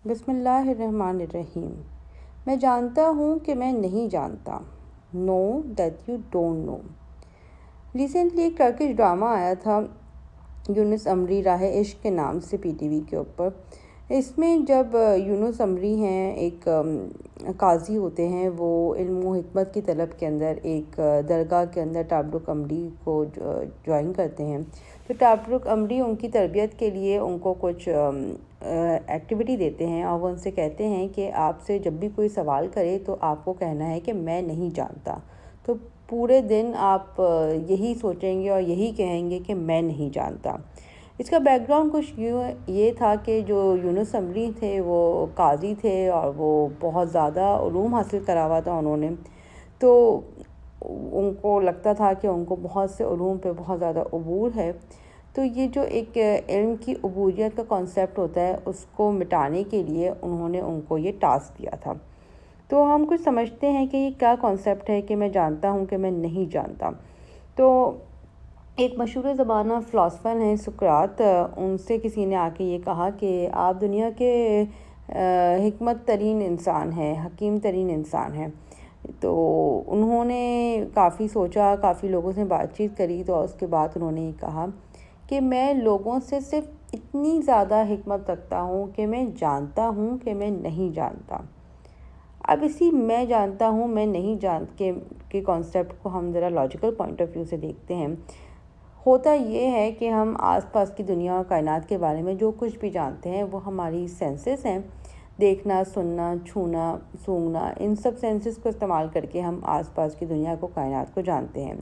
بسم اللہ الرحمن الرحیم۔ میں جانتا ہوں کہ میں نہیں جانتا۔ No that you don't know. Recently ایک ٹرکش ڈرامہ آیا تھا یونس امری راہ عشق کے نام سے PTV کے اوپر۔ اس میں جب یونس امری ہیں ایک قاضی ہوتے ہیں، وہ علم و حکمت کی طلب کے اندر ایک درگاہ کے اندر ٹابرک امری کو جوائن کرتے ہیں، تو ٹابرک امری ان کی تربیت کے لیے ان کو کچھ ایکٹیویٹی دیتے ہیں، اور وہ ان سے کہتے ہیں کہ آپ سے جب بھی کوئی سوال کرے تو آپ کو کہنا ہے کہ میں نہیں جانتا۔ تو پورے دن آپ یہی سوچیں گے اور یہی کہیں گے کہ میں نہیں جانتا۔ اس کا بیک گراؤنڈ کچھ یہ تھا کہ جو یونس امری تھے وہ قاضی تھے اور وہ بہت زیادہ علوم حاصل کرا ہوا تھا انہوں نے، تو ان کو لگتا تھا کہ ان کو بہت سے علوم پہ بہت زیادہ عبور ہے۔ تو یہ جو ایک علم کی عبوریت کا کانسیپٹ ہوتا ہے، اس کو مٹانے کے لیے انہوں نے ان کو یہ ٹاسک دیا تھا۔ تو ہم کچھ سمجھتے ہیں کہ یہ کیا کانسیپٹ ہے کہ میں جانتا ہوں کہ میں نہیں جانتا۔ تو ایک مشہور زمانہ فلاسفر ہیں سقراط، ان سے کسی نے آ کے یہ کہا کہ آپ دنیا کے حکمت ترین انسان ہیں، حکیم ترین انسان ہیں۔ تو انہوں نے کافی سوچا، کافی لوگوں سے بات چیت کری، تو اس کے بعد انہوں نے یہ کہا کہ میں لوگوں سے صرف اتنی زیادہ حکمت رکھتا ہوں کہ میں جانتا ہوں کہ میں نہیں جانتا۔ اب اسی میں جانتا ہوں میں نہیں کے کانسیپٹ کو ہم ذرا لاجیکل پوائنٹ آف ویو سے دیکھتے ہیں۔ ہوتا یہ ہے کہ ہم آس پاس کی دنیا اور کائنات کے بارے میں جو کچھ بھی جانتے ہیں وہ ہماری سینسز ہیں، دیکھنا، سننا، چھونا، سونگھنا، ان سب سینسز کو استعمال کر کے ہم آس پاس کی دنیا کو، کائنات کو جانتے ہیں۔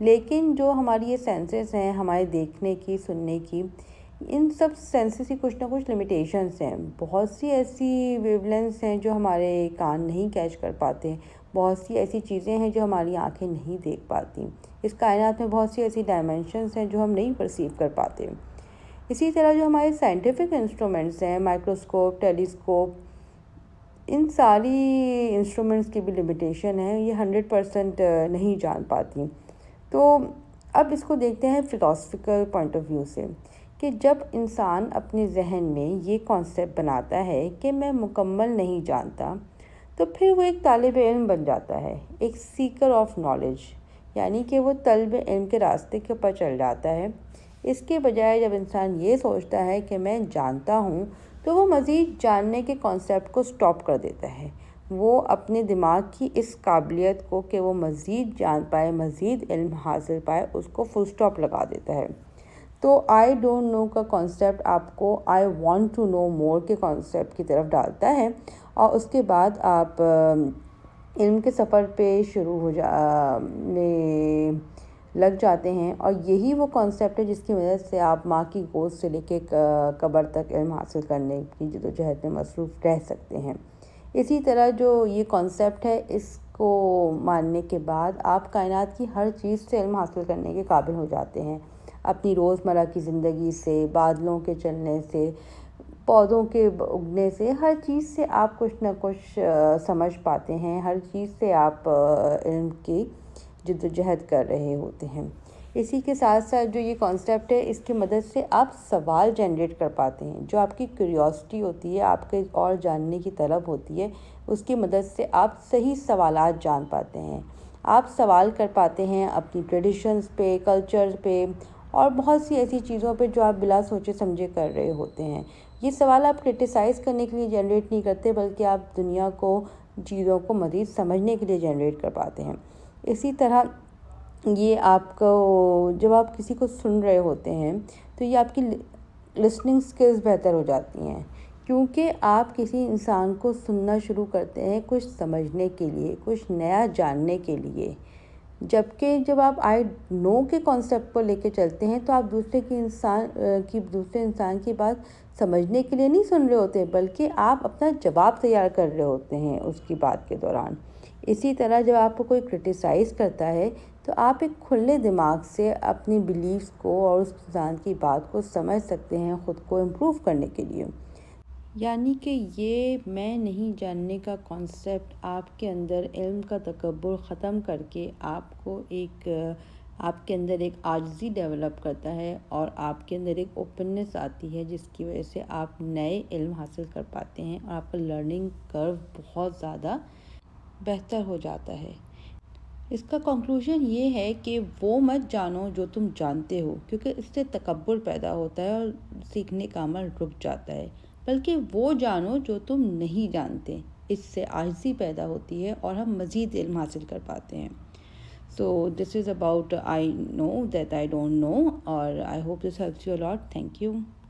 لیکن جو ہماری یہ سینسز ہیں، ہمارے دیکھنے کی، سننے کی، ان سب سینسز کی کچھ نہ کچھ لمیٹیشنز ہیں۔ بہت سی ایسی ویو لینتھس ہیں جو ہمارے کان نہیں کیچ کر پاتے، بہت سی ایسی چیزیں ہیں جو ہماری آنکھیں نہیں دیکھ پاتی، اس کائنات میں بہت سی ایسی ڈائمینشنز ہیں جو ہم نہیں پرسیو کر پاتے۔ اسی طرح جو ہمارے سائنٹیفک انسٹرومنٹس ہیں، مائکروسکوپ، ٹیلیسکوپ، ان ساری انسٹرومنٹس کی بھی لمیٹیشن ہے، یہ 100% نہیں جان پاتی۔ تو اب اس کو دیکھتے ہیں فلاسفیکل پوائنٹ آف ویو سے، کہ جب انسان اپنے ذہن میں یہ کانسیپٹ بناتا ہے کہ میں مکمل نہیں جانتا، تو پھر وہ ایک طالب علم بن جاتا ہے، ایک سیکر آف نالج، یعنی کہ وہ طلب علم کے راستے کے اوپر چل جاتا ہے۔ اس کے بجائے جب انسان یہ سوچتا ہے کہ میں جانتا ہوں، تو وہ مزید جاننے کے کانسیپٹ کو سٹاپ کر دیتا ہے۔ وہ اپنے دماغ کی اس قابلیت کو کہ وہ مزید جان پائے، مزید علم حاصل پائے، اس کو فل سٹاپ لگا دیتا ہے۔ تو آئی ڈونٹ نو کا کانسیپٹ آپ کو آئی وانٹ ٹو نو مور کے کانسیپٹ کی طرف ڈالتا ہے، اور اس کے بعد آپ علم کے سفر پہ لگ جاتے ہیں، اور یہی وہ کانسیپٹ ہے جس کی مدد سے آپ ماں کی گود سے لے کے قبر تک علم حاصل کرنے کی جدوجہد میں مصروف رہ سکتے ہیں۔ اسی طرح جو یہ کانسیپٹ ہے، اس کو ماننے کے بعد آپ کائنات کی ہر چیز سے علم حاصل کرنے کے قابل ہو جاتے ہیں، اپنی روزمرہ کی زندگی سے، بادلوں کے چلنے سے، پودوں کے اگنے سے، ہر چیز سے آپ کچھ نہ کچھ سمجھ پاتے ہیں، ہر چیز سے آپ علم کی جدوجہد کر رہے ہوتے ہیں۔ اسی کے ساتھ ساتھ جو یہ کانسیپٹ ہے، اس کی مدد سے آپ سوال جنریٹ کر پاتے ہیں، جو آپ کی کیوریوسٹی ہوتی ہے، آپ کے اور جاننے کی طلب ہوتی ہے، اس کی مدد سے آپ صحیح سوالات جان پاتے ہیں۔ آپ سوال کر پاتے ہیں اپنی ٹریڈیشنز پہ، کلچر پہ، اور بہت سی ایسی چیزوں پہ جو آپ بلا سوچے سمجھے کر رہے ہوتے ہیں۔ یہ سوال آپ کرٹیسائز کرنے کے لیے جنریٹ نہیں کرتے، بلکہ آپ دنیا کو، چیزوں کو مزید سمجھنے کے لیے جنریٹ کر پاتے ہیں۔ اسی طرح یہ آپ کو، جب آپ کسی کو سن رہے ہوتے ہیں تو یہ آپ کی لسننگ سکلز بہتر ہو جاتی ہیں، کیونکہ آپ کسی انسان کو سننا شروع کرتے ہیں کچھ سمجھنے کے لیے، کچھ نیا جاننے کے لیے۔ جبکہ جب آپ آئی نو کے کانسیپٹ کو لے کے چلتے ہیں تو آپ دوسرے انسان کی بات سمجھنے کے لیے نہیں سن رہے ہوتے، بلکہ آپ اپنا جواب تیار کر رہے ہوتے ہیں اس کی بات کے دوران۔ اسی طرح جب آپ کو کوئی کرٹیسائز کرتا ہے تو آپ ایک کھلے دماغ سے اپنی بیلیفز کو اور اس انسان کی بات کو سمجھ سکتے ہیں، خود کو امپروو کرنے کے لیے۔ یعنی کہ یہ میں نہیں جاننے کا کانسیپٹ آپ کے اندر علم کا تکبر ختم کر کے آپ کو ایک آپ کے اندر ایک عاجزی ڈیولپ کرتا ہے اور آپ کے اندر ایک اوپننس آتی ہے جس کی وجہ سے آپ نئے علم حاصل کر پاتے ہیں اور آپ کا لرننگ کرو بہت زیادہ بہتر ہو جاتا ہے۔ اس کا کنکلوژن یہ ہے کہ وہ مت جانو جو تم جانتے ہو، کیونکہ اس سے تکبر پیدا ہوتا ہے اور سیکھنے کا عمل رک جاتا ہے، بلکہ وہ جانو جو تم نہیں جانتے، اس سے عاجزی پیدا ہوتی ہے اور ہم مزید علم حاصل کر پاتے ہیں۔ So this is about I know that I don't know, or I hope this helps you a lot. Thank you.